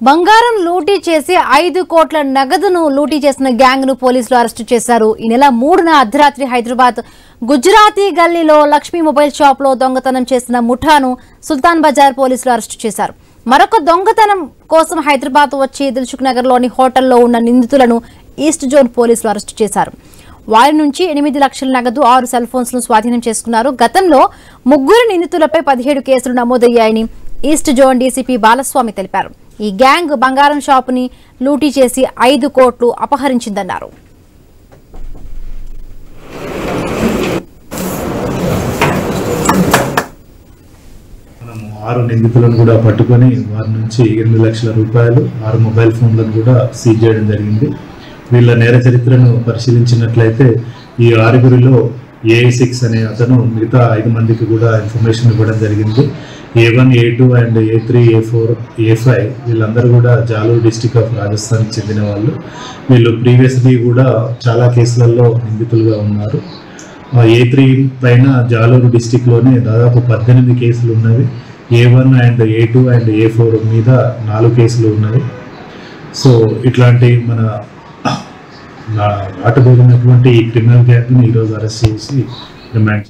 బంగారం లూటీ చేసి 5 కోట్ల నగదును లూటీ చేసిన గ్యాంగ్ ను పోలీసులు అరెస్టు చేశారు. ఈ నెల 3న అర్ధరాత్రి హైదరాబాద్ గుజరాతీ గల్లీలో లక్ష్మీ మొబైల్ షాప్ లో దొంగతనం చేసిన ముఠాను సుల్తాన్ బజార్ పోలీసులు అరెస్టు చేశారు. మరొక దొంగతనం కోసం హైదరాబాద్ వచ్చి దిల్సుఖ్ నగర్ లోని హోటల్లో ఉన్న నిందితులను ఈస్ట్ జోన్ పోలీసులు అరెస్టు చేశారు. వారి నుంచి 8 లక్షల నగదు 6 సెల్ ఫోన్స్ ను స్వాధీనం చేసుకున్నారు. గతంలో 3 నిందితులపై 17 కేసులు నమోదయ్యాయని ఈస్ట్ జోన్ డీసీపీ బాలస్వామి తెలిపారు. ఈ గ్యాంగ్ బంగారం షాప్ ని లూటీ చేసి 5 కోట్లు అపహరించిందన్నారు. మనము 6 నిందితులను కూడా పట్టుకొని వారి నుంచి 8 లక్షల రూపాయలు 6 మొబైల్ ఫోన్లను కూడా సీజ్ చేయడం జరిగింది. వీళ్ళ నేర చరిత్రను పరిశీలించినట్లయితే ఈ 6గురిలో A6 అనే అతను మిగతా 5 మందికి కూడా ఇన్ఫర్మేషన్ ఇవ్వడం జరిగింది. A1, A2 and A3, A4, A5 వీళ్ళందరూ కూడా జాలూరు డిస్టిక్ ఆఫ్ రాజస్థాన్కి చెందిన వాళ్ళు. వీళ్ళు ప్రీవియస్లీ కూడా చాలా కేసులలో నిందితులుగా ఉన్నారు. A3 పైన జాలూరు డిస్టిక్లోనే దాదాపు 18 కేసులు ఉన్నవి. A1 and A2 and A4 మీద 4 కేసులు ఉన్నవి. సో ఇట్లాంటి మన ఆటబోగినటువంటి ఈ క్రిమినల్ గ్యాంగ్ని ఈరోజు అరెస్ట్ చేసి రిమాండ్